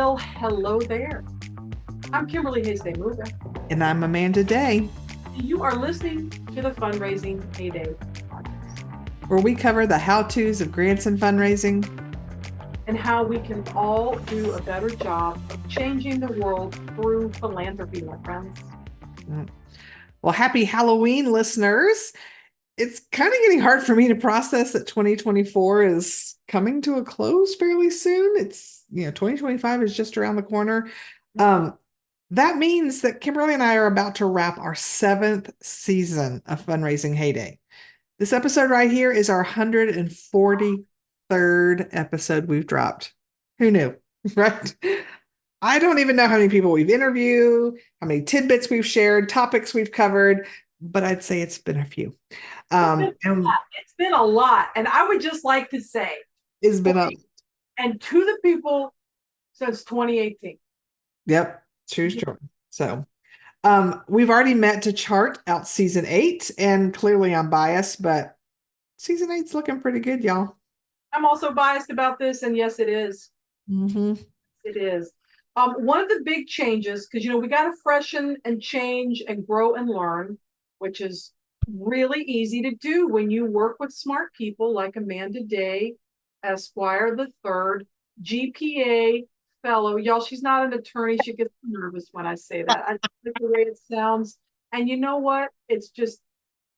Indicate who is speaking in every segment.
Speaker 1: Well, hello there. I'm Kimberly Hayes-Muga.
Speaker 2: And I'm Amanda Day,
Speaker 1: You are listening to the Fundraising Heyday podcast
Speaker 2: where we cover the how-tos of grants and fundraising
Speaker 1: and how we can all do a better job of changing the world through philanthropy, my friends.
Speaker 2: Well, happy Halloween, listeners. It's kind of getting hard for me to process that 2024 is coming to a close fairly soon. 2025 is just around the corner. That means that Kimberly and I are about to wrap our 7th season of Fundraising Heyday. This episode right here is our 143rd episode we've dropped. Who knew, right? I don't even know how many people we've interviewed, how many tidbits we've shared, topics we've covered, but I'd say it's been a few.
Speaker 1: It's been a lot. And I would just like to say,
Speaker 2: it's been a,
Speaker 1: and to the people since 2018.
Speaker 2: Yep, true. So we've already met to chart out season 8, and clearly I'm biased, but season 8's looking pretty good, y'all.
Speaker 1: I'm also biased about this, and yes, it is. It is. One of the big changes, because we got to freshen and change and grow and learn, which is really easy to do when you work with smart people like Amanda Day, Esquire the Third, GPA fellow. Y'all, she's not an attorney. She gets nervous when I say that. I like the way it sounds. And you know what? It's just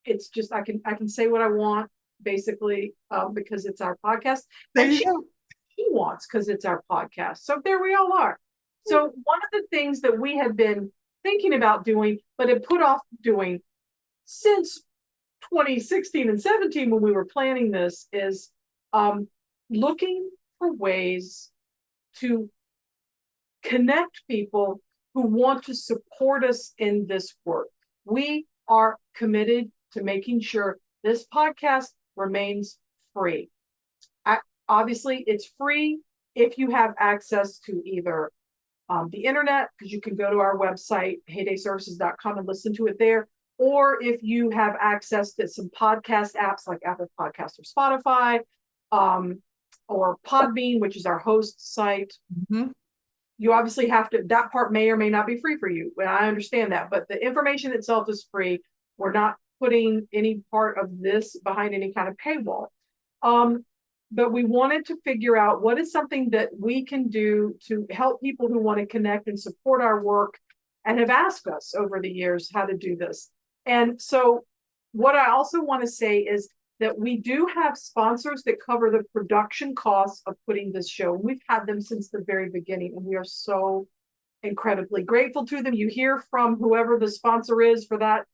Speaker 1: I can say what I want basically because it's our podcast.
Speaker 2: There
Speaker 1: and
Speaker 2: you go.
Speaker 1: She wants because it's our podcast. So there we all are. So one of the things that we had been thinking about doing, but had put off doing since 2016 and 17 when we were planning this, is looking for ways to connect people who want to support us in this work. We are committed to making sure this podcast remains free. Obviously, it's free if you have access to either the internet, because you can go to our website, heydayservices.com, and listen to it there, or if you have access to some podcast apps like Apple Podcasts or Spotify, or Podbean, which is our host site. You obviously have to, that part may or may not be free for you, and I understand that, but the information itself is free. We're not putting any part of this behind any kind of paywall. But we wanted to figure out what is something that we can do to help people who want to connect and support our work and have asked us over the years how to do this. And so what I also want to say is that we do have sponsors that cover the production costs of putting this show. We've had them since the very beginning, and we are so incredibly grateful to them. You hear from whoever the sponsor is for that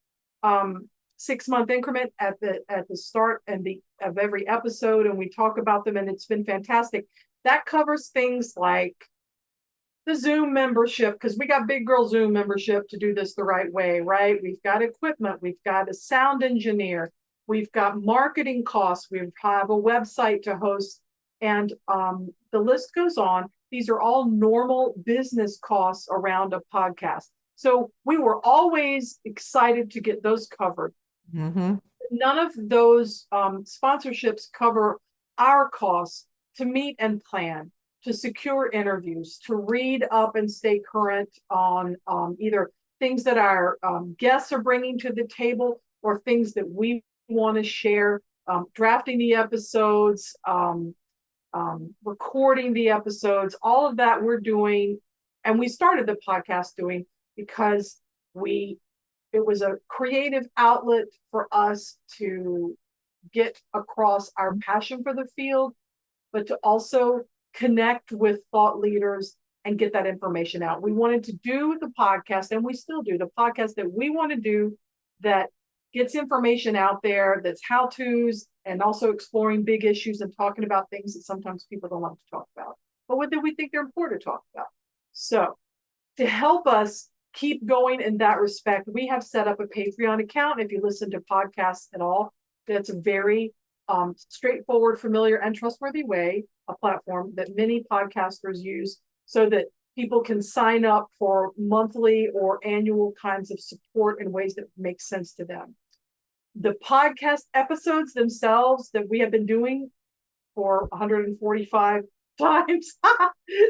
Speaker 1: 6-month increment at the start of every episode, and we talk about them, and it's been fantastic. That covers things like the Zoom membership, because we got big girl Zoom membership to do this the right way, right? We've got equipment, we've got a sound engineer, we've got marketing costs, we have a website to host, and the list goes on. These are all normal business costs around a podcast. So we were always excited to get those covered. None of those sponsorships cover our costs to meet and plan, to secure interviews, to read up and stay current on either things that our guests are bringing to the table or things that we want to share, drafting the episodes, recording the episodes, all of that we're doing. And we started the podcast doing because it was a creative outlet for us to get across our passion for the field, but to also connect with thought leaders and get that information out. We wanted to do the podcast, and we still do the podcast that we want to do, that gets information out there, that's how-tos, and also exploring big issues and talking about things that sometimes people don't want to talk about, but what do we think they're important to talk about. So to help us keep going in that respect, we have set up a Patreon account. If you listen to podcasts at all, that's a very straightforward, familiar, and trustworthy way, a platform that many podcasters use so that people can sign up for monthly or annual kinds of support in ways that make sense to them. The podcast episodes themselves that we have been doing for 145 times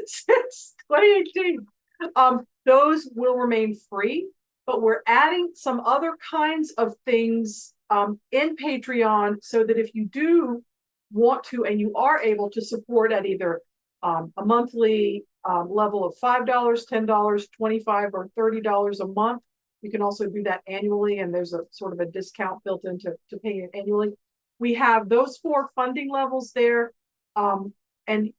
Speaker 1: since 2018. Those will remain free, but we're adding some other kinds of things in Patreon so that if you do want to and you are able to support at either a monthly level of $5, $10, $25, or $30 a month. You can also do that annually, and there's a sort of a discount built into paying it annually. We have those 4 funding levels there. And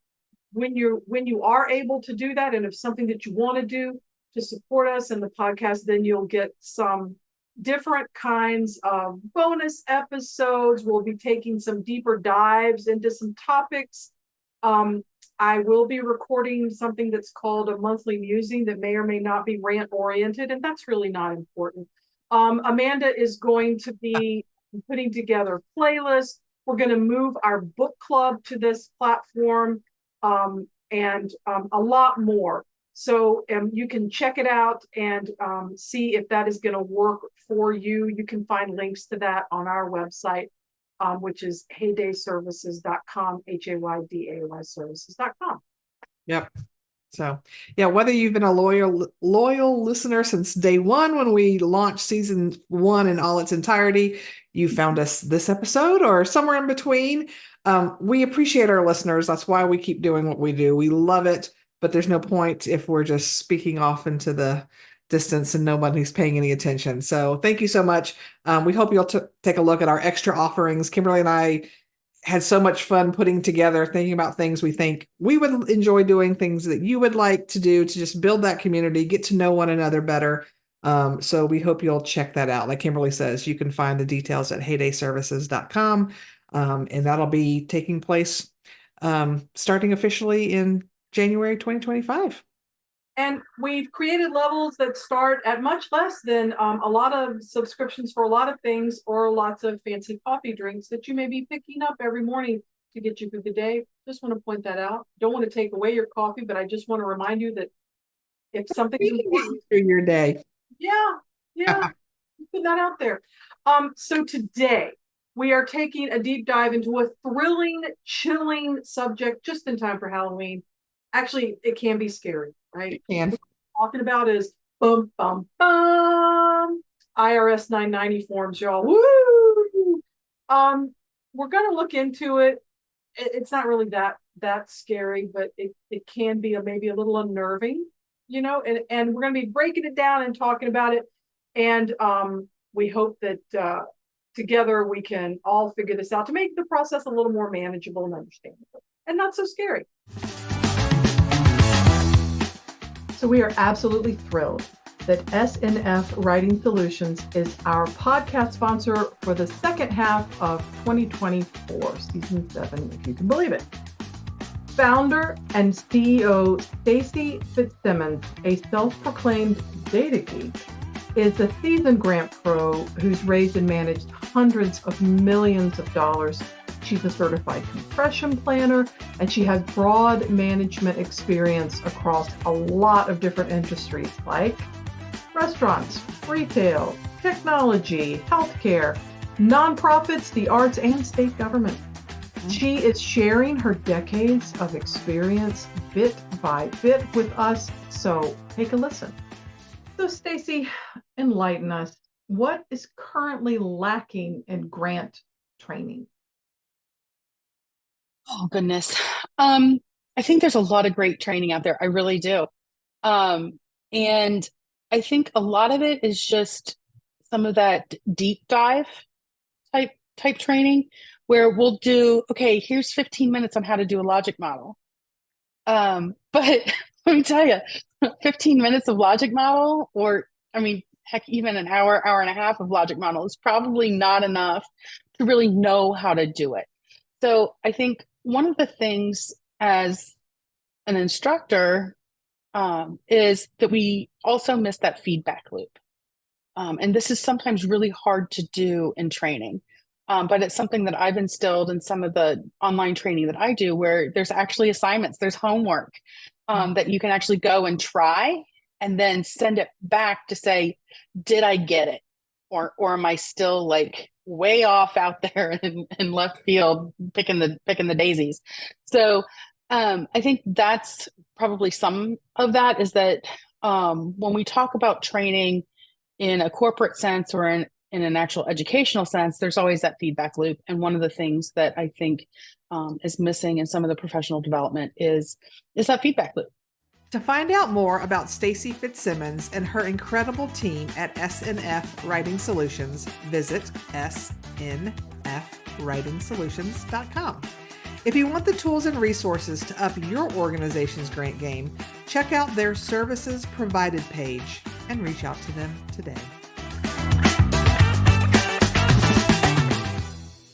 Speaker 1: when you are able to do that, and if something that you want to do to support us in the podcast, then you'll get some different kinds of bonus episodes. We'll be taking some deeper dives into some topics. I will be recording something that's called a monthly musing that may or may not be rant oriented, and that's really not important. Amanda is going to be putting together playlists. We're going to move our book club to this platform, and a lot more. So you can check it out and see if that is going to work for you. You can find links to that on our website, which is haydayservices.com, HAYDAY services.com.
Speaker 2: Yep. So, yeah, whether you've been a loyal listener since day one when we launched season 1 in all its entirety, you found us this episode or somewhere in between. We appreciate our listeners. That's why we keep doing what we do. We love it, but there's no point if we're just speaking off into the distance and nobody's paying any attention. So thank you so much. We hope you'll take a look at our extra offerings. Kimberly and I had so much fun putting together, thinking about things we think we would enjoy doing, things that you would like to do to just build that community, get to know one another better. So we hope you'll check that out. Like Kimberly says, you can find the details at haydayservices.com. And that'll be taking place starting officially in January 2025.
Speaker 1: And we've created levels that start at much less than a lot of subscriptions for a lot of things, or lots of fancy coffee drinks that you may be picking up every morning to get you through the day. Just want to point that out. Don't want to take away your coffee, but I just want to remind you that if something's important
Speaker 2: through your day.
Speaker 1: Yeah, put that out there. So today we are taking a deep dive into a thrilling, chilling subject just in time for Halloween. Actually, it can be scary, right?
Speaker 2: And
Speaker 1: What we're talking about is bum bum bum IRS 990 forms, y'all. Woo! We're gonna look into it. It's not really that scary, but it can be maybe a little unnerving, and we're gonna be breaking it down and talking about it. And we hope that together we can all figure this out to make the process a little more manageable and understandable and not so scary. So we are absolutely thrilled that SNF Writing Solutions is our podcast sponsor for the second half of 2024, season 7, if you can believe it. Founder and CEO Stacy Fitzsimmons, a self-proclaimed data geek, is a seasoned grant pro who's raised and managed hundreds of millions of dollars. She's a certified compression planner, and she has broad management experience across a lot of different industries like restaurants, retail, technology, healthcare, nonprofits, the arts, and state government. She is sharing her decades of experience bit by bit with us, so take a listen. So Stacy, enlighten us. What is currently lacking in grant training?
Speaker 3: Oh, goodness. I think there's a lot of great training out there. I really do. And I think a lot of it is just some of that deep dive type training where we'll do, okay, here's 15 minutes on how to do a logic model. But let me tell you, 15 minutes of logic model, or I mean, heck, even an hour and a half of logic model is probably not enough to really know how to do it. So I think one of the things as an instructor is that we also miss that feedback loop. And this is sometimes really hard to do in training. But it's something that I've instilled in some of the online training that I do, where there's actually assignments, there's homework that you can actually go and try and then send it back to say, did I get it? Or am I still like way off out there in left field picking the daisies? So I think that's probably some of that is that when we talk about training in a corporate sense or in an actual educational sense, there's always that feedback loop. And one of the things that I think is missing in some of the professional development is that feedback loop.
Speaker 2: To find out more about Stacy Fitzsimmons and her incredible team at SNF Writing Solutions, visit snfwritingsolutions.com. If you want the tools and resources to up your organization's grant game, check out their services provided page and reach out to them today.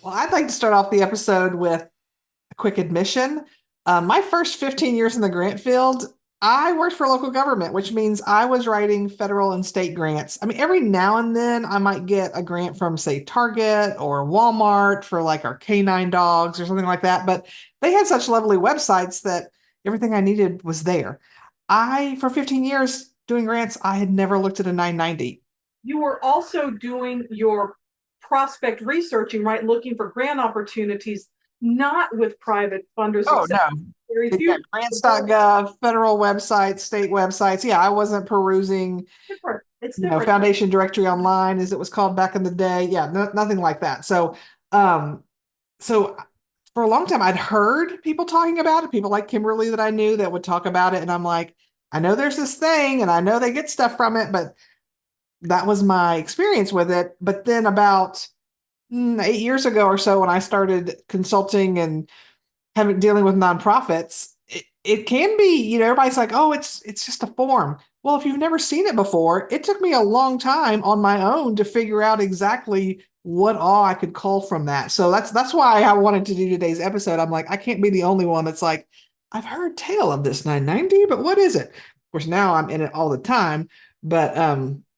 Speaker 2: Well, I'd like to start off the episode with a quick admission. My first 15 years in the grant field, I worked for local government, which means I was writing federal and state grants. I mean, every now and then I might get a grant from, say, Target or Walmart for like our canine dogs or something like that. But they had such lovely websites that everything I needed was there. For 15 years doing grants, I had never looked at a 990.
Speaker 1: You were also doing your prospect researching, right? Looking for grant opportunities, not with private funders.
Speaker 2: Oh, no.
Speaker 1: Very
Speaker 2: Yeah,
Speaker 1: few.
Speaker 2: grants.gov, federal websites, state websites. Yeah, I wasn't perusing,
Speaker 1: Different. It's different.
Speaker 2: Foundation Directory Online, as it was called back in the day. Yeah, nothing like that. So for a long time, I'd heard people talking about it, people like Kimberly that I knew that would talk about it. And I'm like, I know there's this thing and I know they get stuff from it, but that was my experience with it. But then about 8 years ago or so, when I started consulting and dealing with nonprofits, it can be, everybody's like, oh, it's just a form. Well, if you've never seen it before, it took me a long time on my own to figure out exactly what all I could call from that. So that's why I wanted to do today's episode. I'm like, I can't be the only one that's like, I've heard tale of this 990, but what is it? Of course, now I'm in it all the time. But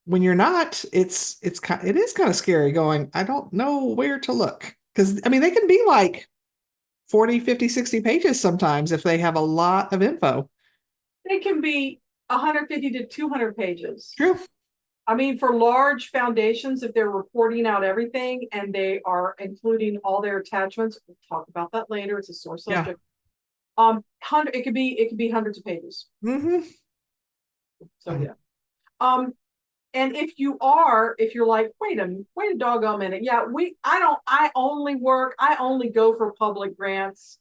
Speaker 2: when you're not, it is kind of scary going, I don't know where to look. Because I mean, they can be like 40, 50, 60 pages sometimes if they have a lot of info.
Speaker 1: They can be 150 to 200 pages.
Speaker 2: True.
Speaker 1: I mean, for large foundations, if they're reporting out everything and they are including all their attachments, we'll talk about that later. It's a sore subject. Yeah. It could be hundreds of pages.
Speaker 2: Mm-hmm.
Speaker 1: So yeah. And if you're like, wait a doggone minute. Yeah, I only go for public grants.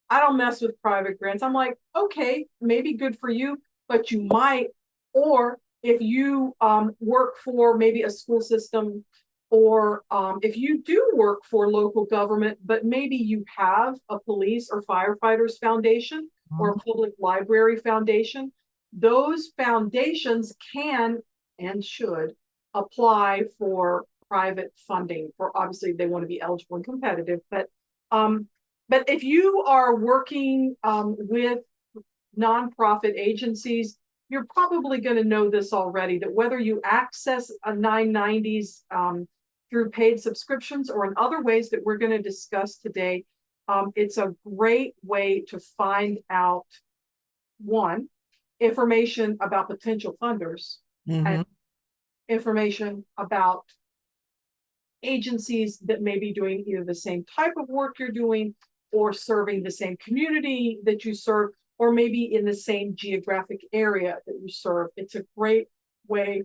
Speaker 1: I don't mess with private grants. I'm like, okay, maybe good for you, but you might, or if you work for maybe a school system, or if you do work for local government, but maybe you have a police or firefighters foundation or a public library foundation, those foundations can and should apply for private funding. For obviously they want to be eligible and competitive, but if you are working with nonprofit agencies, you're probably going to know this already, that whether you access a 990s through paid subscriptions or in other ways that we're going to discuss today, it's a great way to find out, one, information about potential funders, and information about agencies that may be doing either the same type of work you're doing or serving the same community that you serve, or maybe in the same geographic area that you serve. It's a great way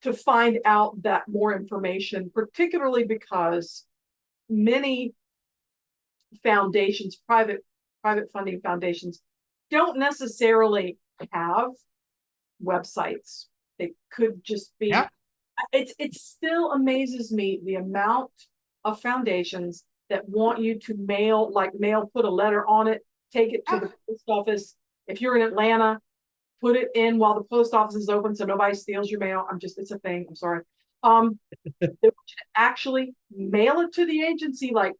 Speaker 1: to find out that more information, particularly because many foundations, private funding foundations, don't necessarily have websites. They could just be. Yeah. It still amazes me the amount of foundations that want you to put a letter on it, take it to the post office. If you're in Atlanta, put it in while the post office is open so nobody steals your mail. It's a thing. I'm sorry. They want you to actually mail it to the agency, like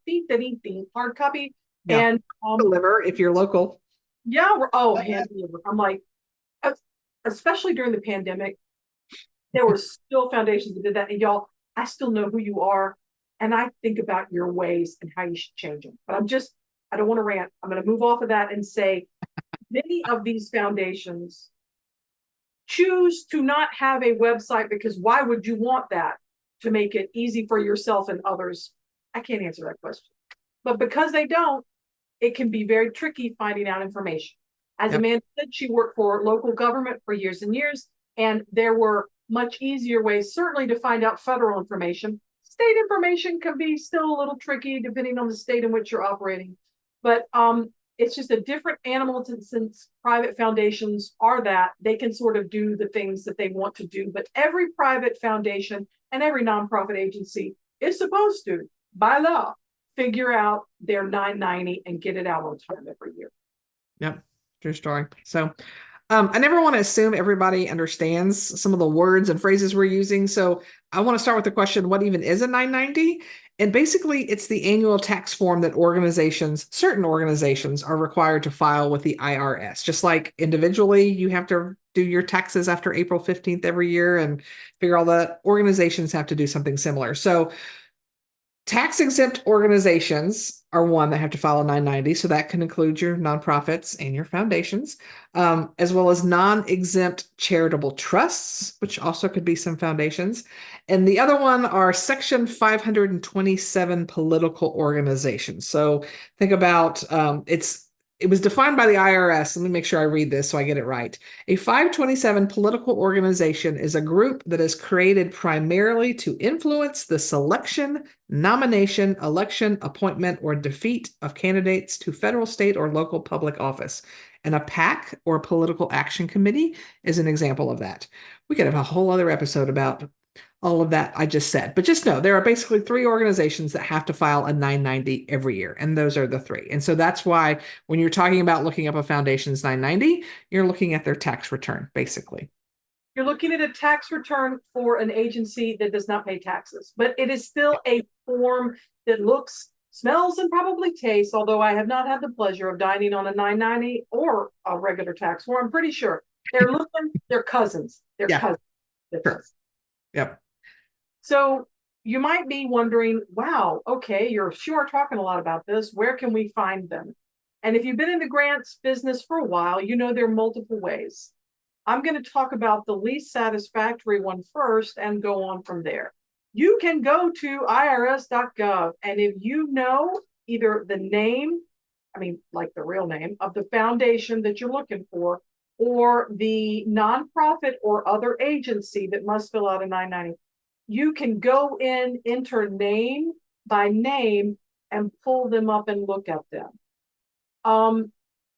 Speaker 1: hard copy, and
Speaker 2: deliver if you're local.
Speaker 1: Yeah. Hand deliver. I'm like, especially during the pandemic, there were still foundations that did that. And y'all, I still know who you are. And I think about your ways and how you should change them. But I don't want to rant. I'm going to move off of that and say many of these foundations choose to not have a website because why would you want that to make it easy for yourself and others? I can't answer that question. But because they don't, it can be very tricky finding out information. As
Speaker 2: Yep.
Speaker 1: Amanda said, she worked for local government for years and years, and there were much easier ways, certainly, to find out federal information. State information can be still a little tricky depending on the state in which you're operating. But it's just a different animal since private foundations are that they can sort of do the things that they want to do. But every private foundation and every nonprofit agency is supposed to, by law, figure out their 990 and get it out on time every year.
Speaker 2: Yep. True story. So I never want to assume everybody understands some of the words and phrases we're using. So I want to start with the question, what even is a 990? And basically, it's the annual tax form that certain organizations are required to file with the IRS. Just like individually, you have to do your taxes after April 15th every year and figure all that. Organizations have to do something similar. So tax exempt organizations are one that have to file a 990. So that can include your nonprofits and your foundations, as well as non-exempt charitable trusts, which also could be some foundations. And the other one are Section 527 political organizations. So think about it was defined by the IRS. Let me make sure I read this so I get it right. A 527 political organization is a group that is created primarily to influence the selection, nomination, election, appointment, or defeat of candidates to federal, state, or local public office. And a PAC, or political action committee, is an example of that. We could have a whole other episode about all of that I just said. But just know there are basically three organizations that have to file a 990 every year, and those are the three. And so that's why when you're talking about looking up a foundation's 990, you're looking at their tax return, basically.
Speaker 1: You're looking at a tax return for an agency that does not pay taxes, but it is still a form that looks, smells, and probably tastes, although I have not had the pleasure of dining on a 990 or a regular tax form. I'm pretty sure they're cousins. They're
Speaker 2: Yeah.
Speaker 1: cousins.
Speaker 2: Sure. Yep.
Speaker 1: So you might be wondering, wow, okay, you're sure talking a lot about this. Where can we find them? And if you've been in the grants business for a while, you know there are multiple ways. I'm going to talk about the least satisfactory one first and go on from there. You can go to irs.gov, and if you know either the name, like the real name of the foundation that you're looking for, or the nonprofit or other agency that must fill out a 990, you can go in, enter name by name, and pull them up and look at them.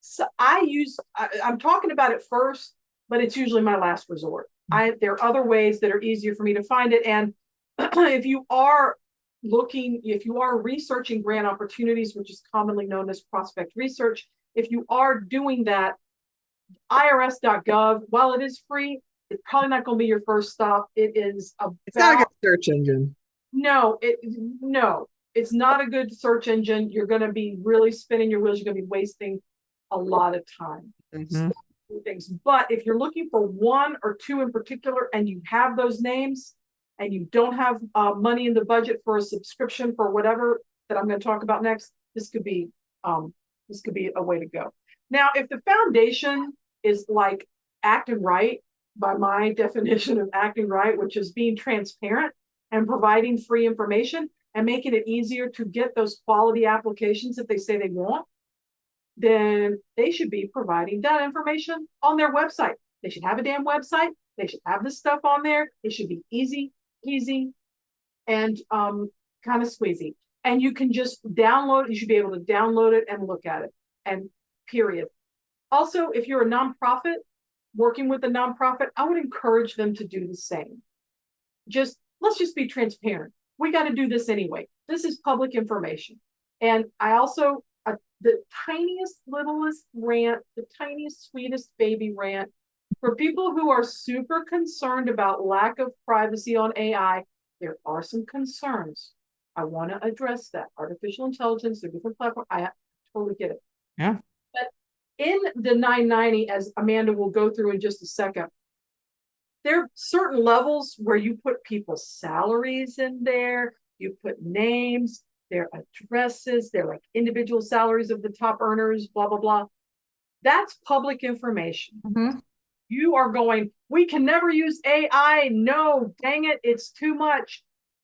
Speaker 1: So I'm talking about it first, but it's usually my last resort. There are other ways that are easier for me to find it. And if you are researching grant opportunities, which is commonly known as prospect research, if you are doing that, irs.gov, while it is free, it's probably not going to be your first stop. It's
Speaker 2: not a good search engine.
Speaker 1: No, it's not a good search engine. You're going to be really spinning your wheels. You're going to be wasting a lot of time.
Speaker 2: Mm-hmm.
Speaker 1: Things. But if you're looking for one or two in particular, and you have those names, and you don't have money in the budget for a subscription for whatever that I'm going to talk about next, this could be a way to go. Now, if the foundation is like acting right, by my definition of acting right, which is being transparent and providing free information and making it easier to get those quality applications that they say they want, then they should be providing that information on their website. They should have a damn website. They should have this stuff on there. It should be easy, and kind of squeezy. And you can just download it. You should be able to download it and look at it, and period. Also, if you're a nonprofit, working with a nonprofit, I would encourage them to do the same. Let's just be transparent. We got to do this anyway. This is public information. And I also, the tiniest, littlest rant, the tiniest, sweetest baby rant, for people who are super concerned about lack of privacy on AI, there are some concerns. I want to address that. Artificial intelligence, the different platforms, I totally get it.
Speaker 2: Yeah.
Speaker 1: But in the 990, as Amanda will go through in just a second, there are certain levels where you put people's salaries in there, you put names, their addresses, their like individual salaries of the top earners, blah, blah, blah. That's public information.
Speaker 2: Mm-hmm.
Speaker 1: You are going, we can never use AI. No, dang it, it's too much.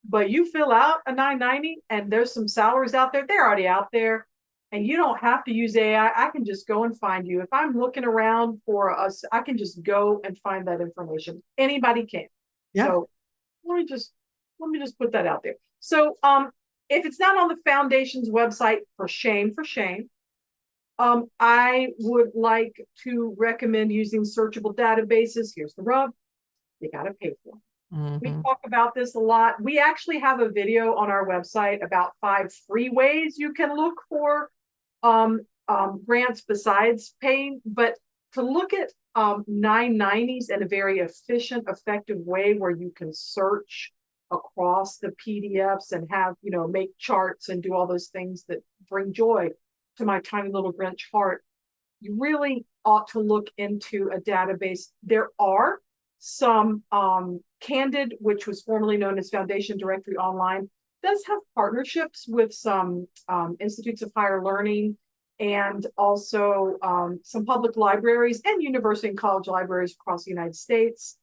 Speaker 1: But you fill out a 990 and there's some salaries out there. They're already out there. And you don't have to use AI. I can just go and find you. If I'm looking around for us, I can just go and find that information. Anybody can.
Speaker 2: Yeah.
Speaker 1: So let me just put that out there. So if it's not on the foundation's website, for shame, I would like to recommend using searchable databases. Here's the rub. You got to pay for them. We
Speaker 2: Mhm.
Speaker 1: talk about this a lot. We actually have a video on our website about 5 free ways you can look for grants besides paying, but to look at 990s in a very efficient, effective way where you can search across the PDFs and have, make charts and do all those things that bring joy to my tiny little Grinch heart. You really ought to look into a database. There are some Candid, which was formerly known as Foundation Directory Online, does have partnerships with some institutes of higher learning and also some public libraries and university and college libraries across the United States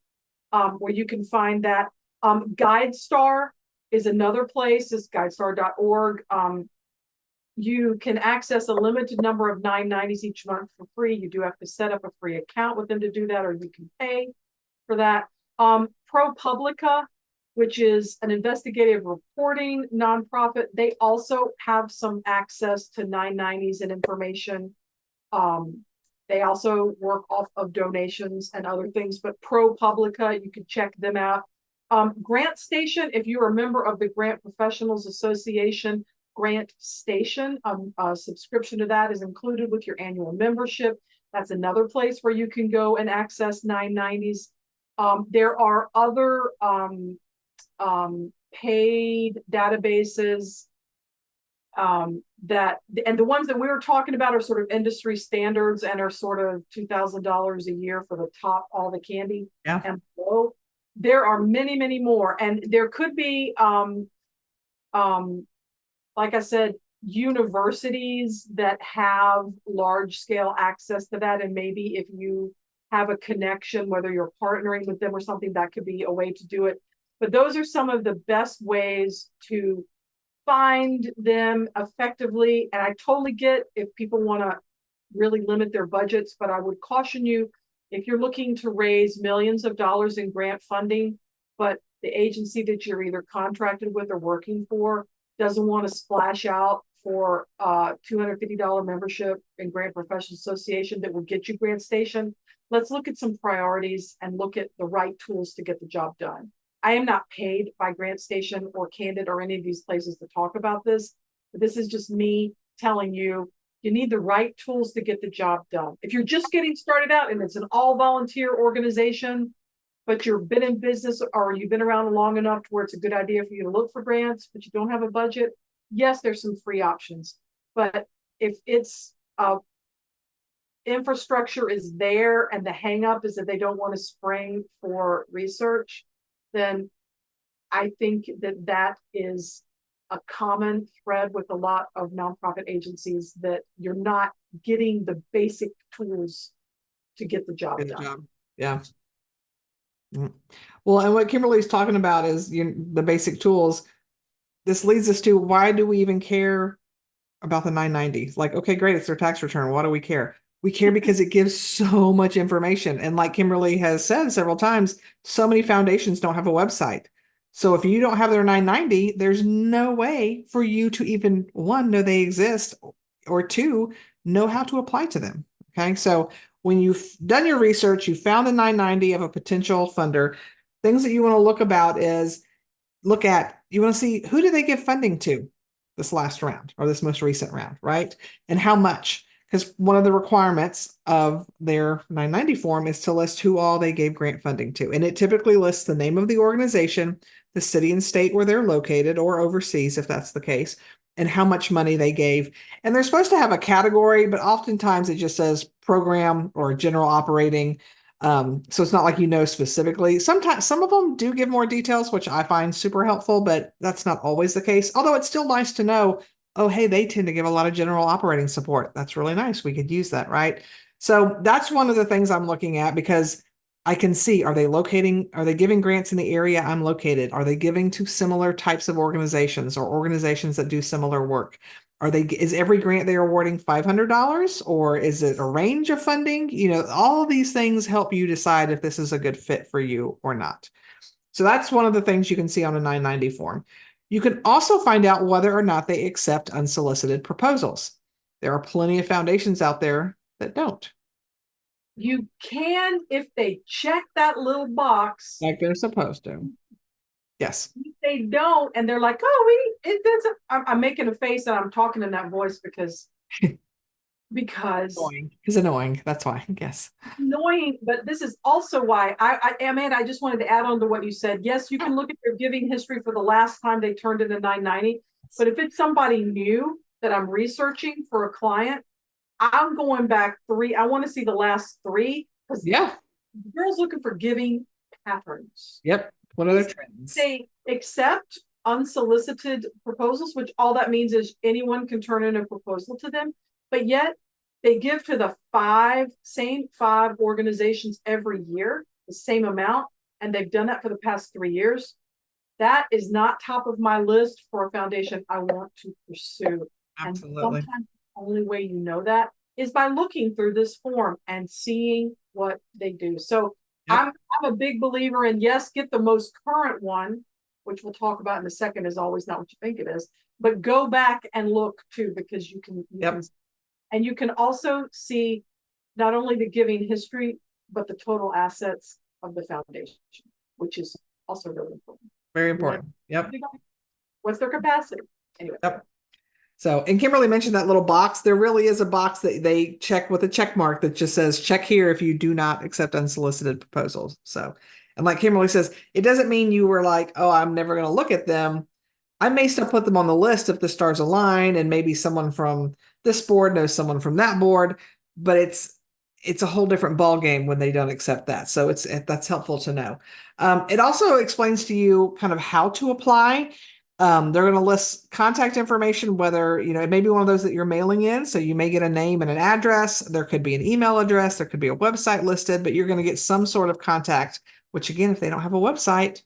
Speaker 1: where you can find that. GuideStar is another place, it's guidestar.org. You can access a limited number of 990s each month for free. You do have to set up a free account with them to do that, or you can pay for that. ProPublica, which is an investigative reporting nonprofit, they also have some access to 990s and information. They also work off of donations and other things, but ProPublica, you can check them out. Grant Station, if you're a member of the Grant Professionals Association, Grant Station, a subscription to that is included with your annual membership. That's another place where you can go and access 990s. There are other paid databases that, and the ones that we were talking about are sort of industry standards and are sort of $2,000 a year for the top, all the candy and below. There are many, many more, and there could be, like I said, universities that have large scale access to that, and maybe if you have a connection, whether you're partnering with them or something, that could be a way to do it. But those are some of the best ways to find them effectively. And I totally get if people want to really limit their budgets, but I would caution you if you're looking to raise millions of dollars in grant funding, but the agency that you're either contracted with or working for doesn't want to splash out for $250 membership in Grant Professional Association that will get you Grant Station. Let's look at some priorities and look at the right tools to get the job done. I am not paid by Grant Station or Candid or any of these places to talk about this. But this is just me telling you, you need the right tools to get the job done. If you're just getting started out and it's an all volunteer organization, but you've been in business or you've been around long enough to where it's a good idea for you to look for grants, but you don't have a budget, yes, there's some free options. But if it's infrastructure is there and the hang up is that they don't want to spring for research, then I think that that is a common thread with a lot of nonprofit agencies, that you're not getting the basic tools to get the job done.
Speaker 2: Yeah. Well, and what Kimberly's talking about is the basic tools. This leads us to, why do we even care about the 990? Like, okay, great, it's their tax return. Why do we care? We care because it gives so much information. And like Kimberly has said several times, so many foundations don't have a website. So if you don't have their 990, there's no way for you to even, one, know they exist, or two, know how to apply to them. Okay. So when you've done your research, you found the 990 of a potential funder, things that you want to look at, you want to see, who do they give funding to this last round or this most recent round, right? And how much? Because one of the requirements of their 990 form is to list who all they gave grant funding to. And it typically lists the name of the organization, the city and state where they're located, or overseas if that's the case, and how much money they gave. And they're supposed to have a category, but oftentimes it just says program or general operating. So it's not like specifically. Sometimes some of them do give more details, which I find super helpful, but that's not always the case. Although it's still nice to know, oh, hey, they tend to give a lot of general operating support. That's really nice. We could use that, right? So that's one of the things I'm looking at, because I can see, are they giving grants in the area I'm located? Are they giving to similar types of organizations or organizations that do similar work? Is every grant they're awarding $500, or is it a range of funding? All of these things help you decide if this is a good fit for you or not. So that's one of the things you can see on a 990 form. You can also find out whether or not they accept unsolicited proposals. There are plenty of foundations out there that don't.
Speaker 1: You can, if they check that little box.
Speaker 2: Like they're supposed to. Yes.
Speaker 1: If they don't, and they're like, oh, it doesn't. I'm making a face and I'm talking in that voice because
Speaker 2: Annoying. It's annoying. That's why, yes.
Speaker 1: annoying. But this is also why I just wanted to add on to what you said. Yes, you can look at their giving history for the last time they turned in a 990. But if it's somebody new that I'm researching for a client, I'm going back 3. I want to see the last 3 because
Speaker 2: Yeah.
Speaker 1: the girl's looking for giving patterns.
Speaker 2: Yep. What are their trends?
Speaker 1: They accept unsolicited proposals, which all that means is anyone can turn in a proposal to them, but yet they give to the same 5 organizations every year, the same amount, and they've done that for the past 3 years. That is not top of my list for a foundation I want to pursue.
Speaker 2: Absolutely.
Speaker 1: And sometimes the only way you know that is by looking through this form and seeing what they do. So
Speaker 2: Yep.
Speaker 1: I'm a big believer in, yes, get the most current one, which we'll talk about in a second, is always not what you think it is, but go back and look too, because you can, and you can also see not only the giving history, but the total assets of the foundation, which is also really important.
Speaker 2: Very important. Yep.
Speaker 1: What's their capacity? Anyway.
Speaker 2: Yep. So, and Kimberly mentioned that little box. There really is a box that they check with a check mark that just says, check here if you do not accept unsolicited proposals. So, and like Kimberly says, it doesn't mean you were like, oh, I'm never going to look at them. I may still put them on the list if the stars align and maybe someone from this board knows someone from that board, but it's a whole different ball game when they don't accept that. So that's helpful to know. It also explains to you kind of how to apply. They're going to list contact information, whether, it may be one of those that you're mailing in. So you may get a name and an address. There could be an email address. There could be a website listed, but you're going to get some sort of contact, which again, if they don't have a website,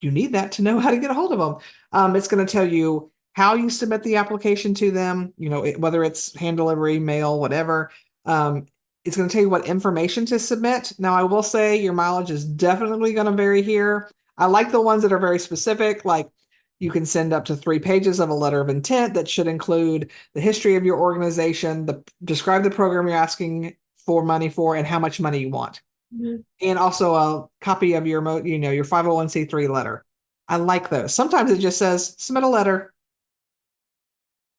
Speaker 2: you need that to know how to get a hold of them. It's going to tell you how you submit the application to them, whether it's hand delivery, mail, whatever. It's going to tell you what information to submit. Now, I will say your mileage is definitely going to vary here. I like the ones that are very specific, like you can send up to 3 pages of a letter of intent that should include the history of your organization, describe the program you're asking for money for, and how much money you want. Mm-hmm. And also a copy of your 501c3 letter. I like those. Sometimes it just says submit a letter.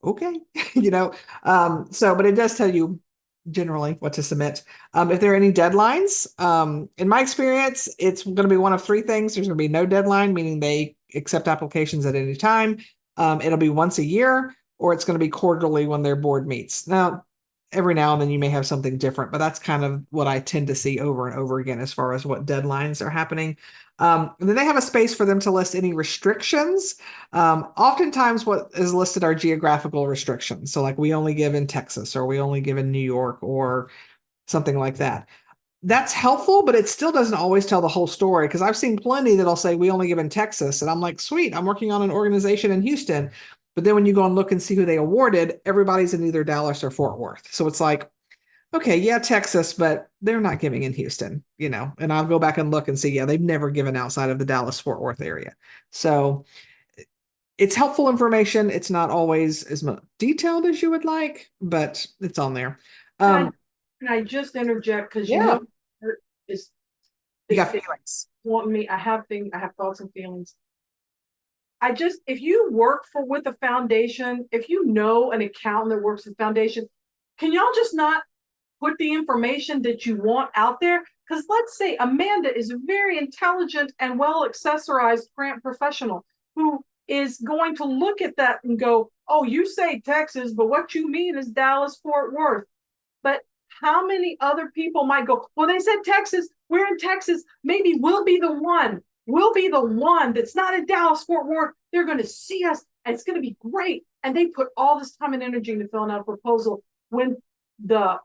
Speaker 2: Okay. But it does tell you generally what to submit. If there are any deadlines, in my experience, it's going to be one of 3 things. There's going to be no deadline, meaning they accept applications at any time. It'll be once a year, or it's going to be quarterly when their board meets. Now, every now and then you may have something different, but that's kind of what I tend to see over and over again as far as what deadlines are happening. And then they have a space for them to list any restrictions. Oftentimes what is listed are geographical restrictions. So like we only give in Texas, or we only give in New York, or something like that. That's helpful, but it still doesn't always tell the whole story, because I've seen plenty that'll say we only give in Texas. And I'm like, sweet, I'm working on an organization in Houston. But then when you go and look and see who they awarded, everybody's in either Dallas or Fort Worth. So it's like, okay, yeah, Texas, but they're not giving in Houston, and I'll go back and look and see, yeah, they've never given outside of the Dallas Fort Worth area. So it's helpful information. It's not always as much detailed as you would like, but it's on there.
Speaker 1: Can I just interject? Because
Speaker 2: Yeah.
Speaker 1: is
Speaker 2: You got feelings.
Speaker 1: Want me? I have thoughts and feelings. If you work with a foundation, if you know an accountant that works with foundation, can y'all just not put the information that you want out there? Because let's say Amanda is a very intelligent and well accessorized grant professional who is going to look at that and go, oh, you say Texas, but what you mean is Dallas, Fort Worth. But how many other people might go, well, they said Texas, we're in Texas, maybe we'll be the one. We'll be the one that's not in Dallas, Fort Worth. They're going to see us and it's going to be great. And they put all this time and energy into filling out a proposal when the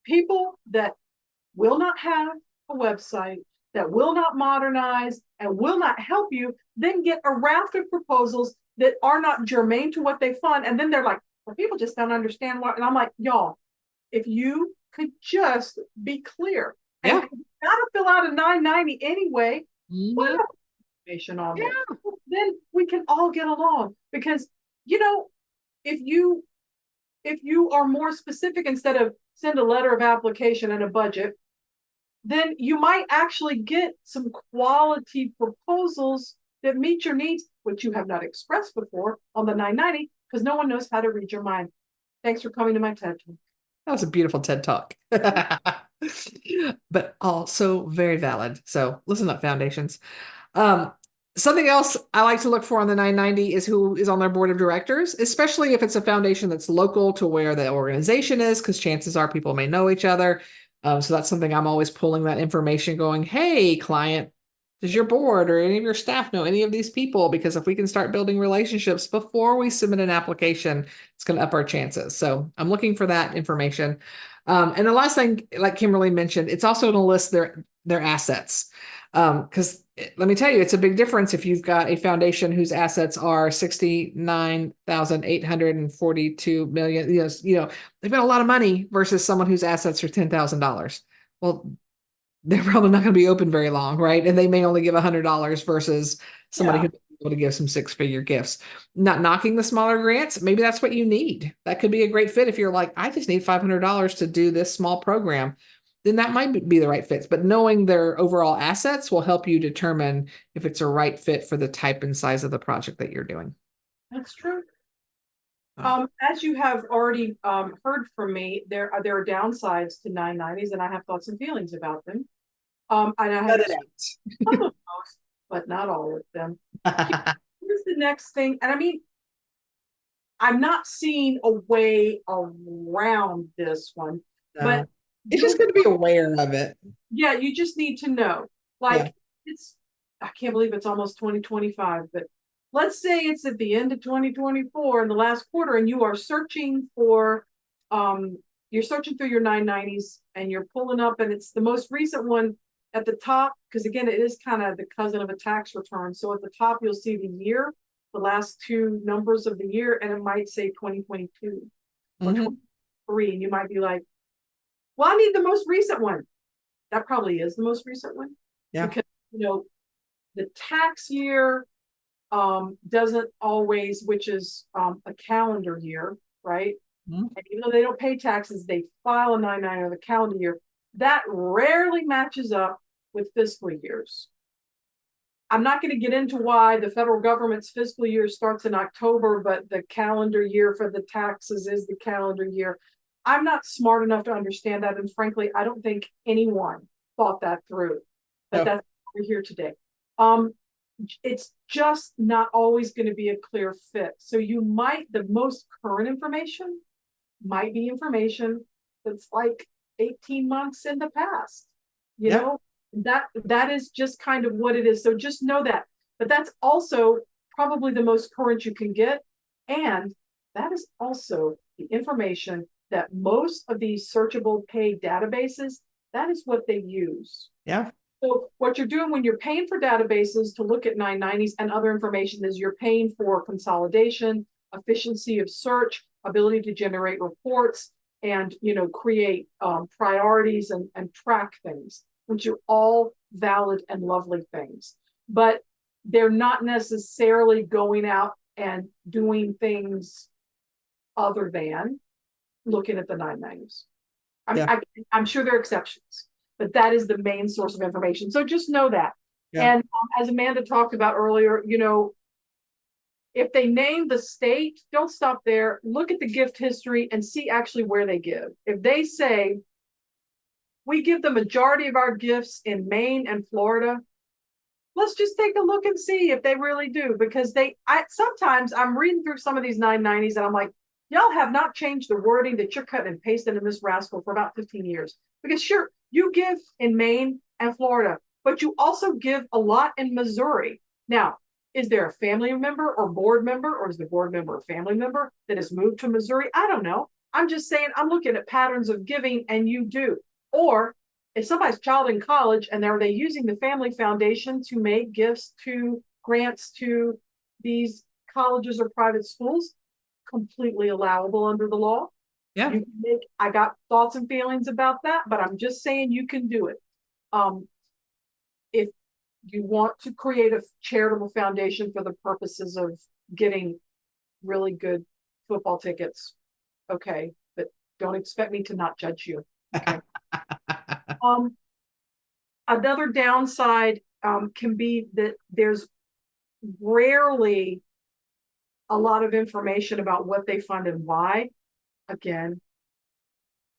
Speaker 1: people that will not have a website, that will not modernize, and will not help you, then get a raft of proposals that are not germane to what they fund. And then they're like, well, people just don't understand what, and I'm like, y'all, if you could just be clear, and
Speaker 2: Yeah.
Speaker 1: you gotta fill out a 990 anyway, what
Speaker 2: Mhm.
Speaker 1: about information on
Speaker 2: Yeah.
Speaker 1: there? Then we can all get along. Because, you know, if you are more specific, instead of send a letter of application and a budget, then you might actually get some quality proposals that meet your needs, which you have not expressed before on the 990, because no one knows how to read your mind. Thanks for coming to my TED Talk.
Speaker 2: That was a beautiful TED Talk. But also very valid. So listen up, foundations. Um, Something else I like to look for on the 990 is who is on their board of directors, especially if it's a foundation that's local to where the organization is, because chances are people may know each other. So that's something I'm always pulling that information going, hey, client, does your board or any of your staff know any of these people? Because if we can start building relationships before we submit an application, it's going to up our chances. So I'm looking for that information. And the last thing, like Kimberly mentioned, it's also going to list their assets. Because let me tell you, it's a big difference if you've got a foundation whose assets are 69,842 million. They've got a lot of money versus someone whose assets are $10,000. Well, they're probably not going to be open very long, right? And they may only give $100 versus somebody
Speaker 1: Yeah.
Speaker 2: who's able to give some six-figure gifts. Not knocking the smaller grants. Maybe that's what you need. That could be a great fit if you're like, I just need $500 to do this small program. Then that might be the right fit. But knowing their overall assets will help you determine if it's a right fit for the type and size of the project that you're doing.
Speaker 1: That's true.
Speaker 2: Wow.
Speaker 1: As you have already heard from me, there are downsides to 990s, and I have thoughts and feelings about them. And I have
Speaker 2: Cut it
Speaker 1: some of those, but not all of them.
Speaker 2: out.
Speaker 1: Here's the next thing, and I mean, I'm not seeing a way around this one, but
Speaker 2: No. It's just good to be aware of it.
Speaker 1: yeah, you just need to know.
Speaker 2: Yeah.
Speaker 1: Like, it's, I can't believe it's almost 2025, but let's say it's at the end of 2024 in the last quarter, and you are searching for, you're searching through your 990s and you're pulling up, and it's the most recent one at the top, because again, it is kind of the cousin of a tax return. So at the top, you'll see the year, the last two numbers of the year, and it might say 2022 or
Speaker 2: Mhm.
Speaker 1: 23. And you might be like, well, I need the most recent one. That probably is the most recent one,
Speaker 2: Yeah.
Speaker 1: because the tax year doesn't always, which is a calendar year, right?
Speaker 2: Mhm.
Speaker 1: And even though they don't pay taxes, they file a 99 of the calendar year. That rarely matches up with fiscal years. I'm not going to get into why the federal government's fiscal year starts in October, but the calendar year for the taxes is the calendar year. I'm not smart enough to understand that. And frankly, I don't think anyone thought that through. But
Speaker 2: No.
Speaker 1: that's why we're here today. Um, it's just not always going to be a clear fit. So the most current information might be information that's like 18 months in the past. You
Speaker 2: Yeah.
Speaker 1: know, that is just kind of what it is. So just know that. But that's also probably the most current you can get. And that is also the information that most of these searchable paid databases, that is what they use.
Speaker 2: Yeah.
Speaker 1: So what you're doing when you're paying for databases to look at 990s and other information is you're paying for consolidation, efficiency of search, ability to generate reports, and create priorities and track things, which are all valid and lovely things. But they're not necessarily going out and doing things other than looking at the 990s.
Speaker 2: Yeah.
Speaker 1: I'm sure there are exceptions, but that is the main source of information. So just know that.
Speaker 2: Yeah.
Speaker 1: And as Amanda talked about earlier, if they name the state, don't stop there. Look at the gift history and see actually where they give. If they say, we give the majority of our gifts in Maine and Florida, let's just take a look and see if they really do. Because sometimes I'm reading through some of these 990s and I'm like, y'all have not changed the wording that you're cutting and pasting in this rascal for about 15 years. Because sure, you give in Maine and Florida, but you also give a lot in Missouri. Now, is there a family member or board member, or is the board member a family member that has moved to Missouri? I don't know. I'm just saying, I'm looking at patterns of giving, and you do. Or if somebody's child in college and are they using the family foundation to make gifts to grants to these colleges or private schools, completely allowable under the law.
Speaker 2: Yeah.
Speaker 1: You can make, I got thoughts and feelings about that, but I'm just saying you can do it. If you want to create a charitable foundation for the purposes of getting really good football tickets, okay, but don't expect me to not judge you. Okay. Another downside can be that there's rarely a lot of information about what they fund and why. Again,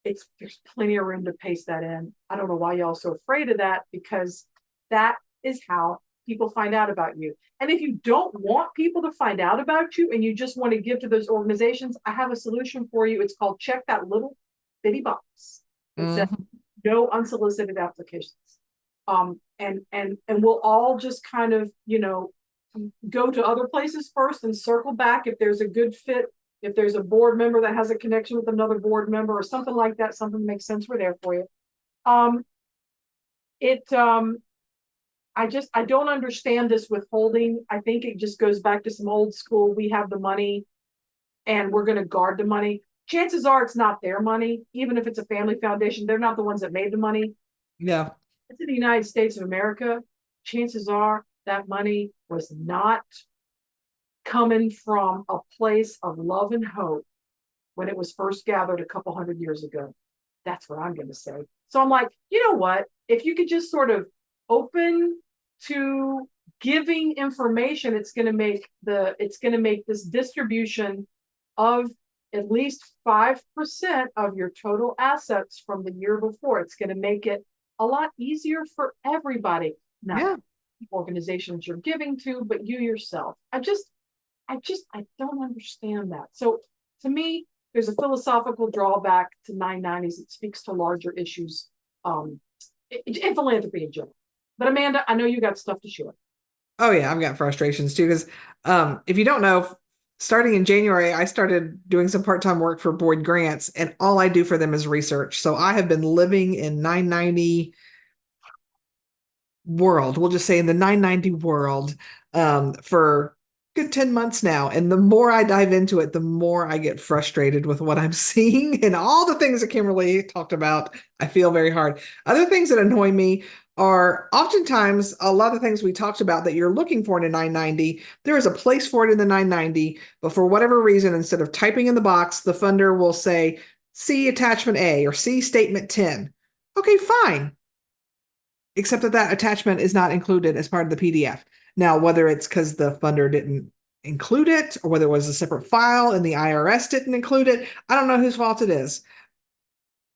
Speaker 1: there's plenty of room to paste that in. I don't know why y'all so afraid of that, because that is how people find out about you. And if you don't want people to find out about you and you just want to give to those organizations, I have a solution for you. It's called check that little bitty box. It says no unsolicited applications. And we'll all just kind of, go to other places first and circle back if there's a good fit. If there's a board member that has a connection with another board member or something like that, something that makes sense, we're there for you. I don't understand this withholding. I think it just goes back to some old school. We have the money and we're going to guard the money. Chances are it's not their money. Even if it's a family foundation, they're not the ones that made the money.
Speaker 2: Yeah.
Speaker 1: It's in the United States of America. Chances are that money was not coming from a place of love and hope when it was first gathered a couple hundred years ago. That's what I'm going to say. So I'm like, you know what? If you could just sort of open to giving information, it's going to make this distribution of at least 5% of your total assets from the year before. It's going to make it a lot easier for everybody. Not organizations you're giving to, but you yourself. I don't understand that. So to me, there's a philosophical drawback to 990s. It speaks to larger issues, in philanthropy in general. But Amanda, I know you got stuff to share.
Speaker 2: Oh yeah, I've got frustrations too. Because if you don't know, starting in January, I started doing some part-time work for Boyd Grants, and all I do for them is research. So I have been living in 990 world. We'll just say in the 990 world for good 10 months now. And the more I dive into it, the more I get frustrated with what I'm seeing and all the things that Kimberly talked about. I feel very hard. Other things that annoy me are oftentimes a lot of things we talked about that you're looking for in a 990. There is a place for it in the 990, but for whatever reason, instead of typing in the box, the funder will say, see attachment A or see statement 10. Okay, fine. Except that attachment is not included as part of the PDF. Now, whether it's because the funder didn't include it or whether it was a separate file and the IRS didn't include it, I don't know whose fault it is.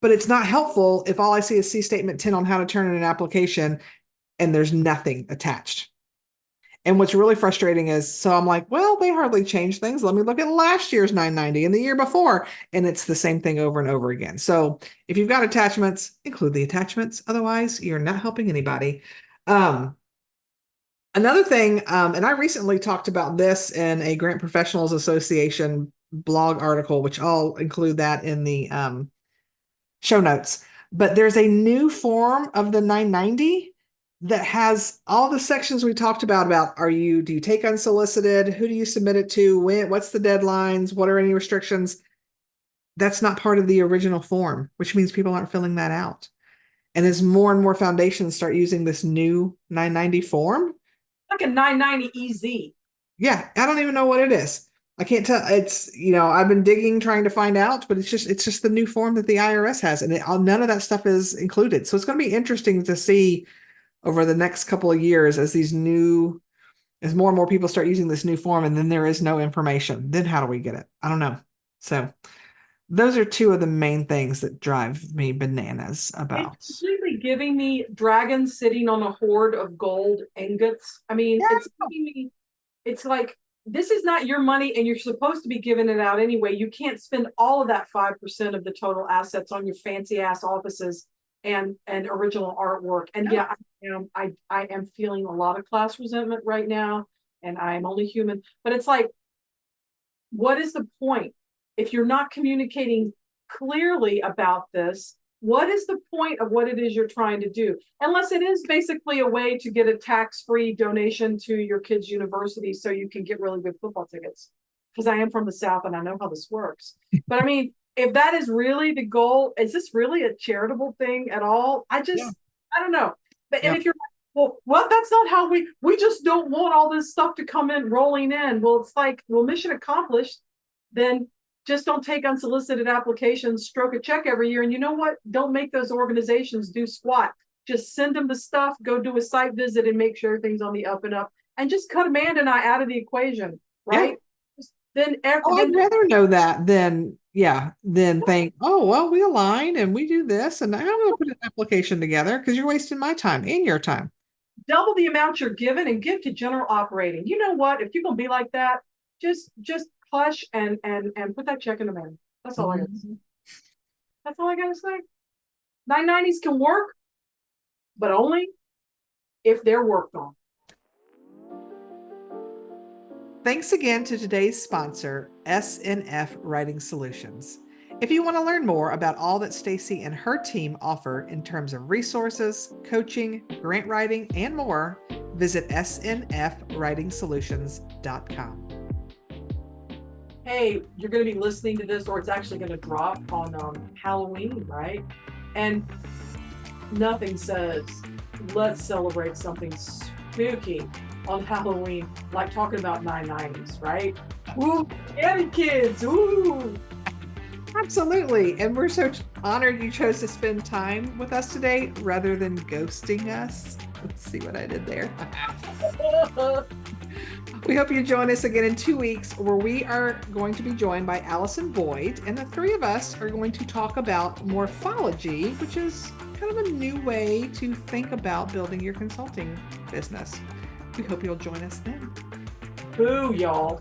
Speaker 2: But it's not helpful if all I see is C statement 10 on how to turn in an application and there's nothing attached. And what's really frustrating is, so I'm like, well, they hardly changed things. Let me look at last year's 990 and the year before. And it's the same thing over and over again. So if you've got attachments, include the attachments. Otherwise, you're not helping anybody. Another thing, and I recently talked about this in a Grant Professionals Association blog article, which I'll include that in the show notes. But there's a new form of the 990 that has all the sections we talked about do you take unsolicited? Who do you submit it to? When, what's the deadlines? What are any restrictions? That's not part of the original form, which means people aren't filling that out. And as more and more foundations start using this new 990 form,
Speaker 1: like a 990 EZ.
Speaker 2: Yeah, I don't even know what it is. I can't tell. It's, I've been digging trying to find out, but it's just the new form that the IRS has, and none of that stuff is included. So it's going to be interesting to see over the next couple of years as more and more people start using this new form, and then there is no information. Then how do we get it? I don't know. So those are two of the main things that drive me bananas about.
Speaker 1: It's completely giving me dragons sitting on a hoard of gold ingots. I mean, It's giving me, it's like, this is not your money and you're supposed to be giving it out anyway. You can't spend all of that 5% of the total assets on your fancy ass offices and original artwork. And yeah, I am feeling a lot of class resentment right now, and I am only human. But it's like, what is the point if you're not communicating clearly about this? what is the point of what it is you're trying to do? Unless it is basically a way to get a tax-free donation to your kid's university so you can get really good football tickets. Because I am from the South and I know how this works. But I mean, if that is really the goal, is this really a charitable thing at all? I don't know. But and
Speaker 2: Yeah.
Speaker 1: if you're well, that's not how we just don't want all this stuff to come in rolling in. Well, it's like, well, mission accomplished. Then just don't take unsolicited applications, stroke a check every year. And you know what? Don't make those organizations do squat. Just send them the stuff, go do a site visit and make sure everything's on the up and up. And just cut Amanda and I out of the equation, right? Then
Speaker 2: I'd rather know that than think, oh, well, we align and we do this, and I'm going to put an application together because you're wasting my time and your time.
Speaker 1: double the amount you're given and give to general operating. You know what? If you're gonna be like that, just hush and put that check in the mail. That's all I gotta say. That's all I gotta say. 990s can work, but only if they're worked on.
Speaker 2: Thanks again to today's sponsor, SNF Writing Solutions. If you want to learn more about all that Stacy and her team offer in terms of resources, coaching, grant writing, and more, visit snfwritingsolutions.com.
Speaker 1: Hey, you're going to be listening to this, or it's actually going to drop on Halloween, right? And nothing says, let's celebrate something spooky on Halloween, like talking about 990s, right? Ooh, Annie kids, ooh.
Speaker 2: Absolutely. And we're so honored you chose to spend time with us today rather than ghosting us. Let's see what I did there. We hope you join us again in 2 weeks, where we are going to be joined by Allison Boyd, and the three of us are going to talk about morphology, which is kind of a new way to think about building your consulting business. We hope you'll join us then.
Speaker 1: Boo, y'all.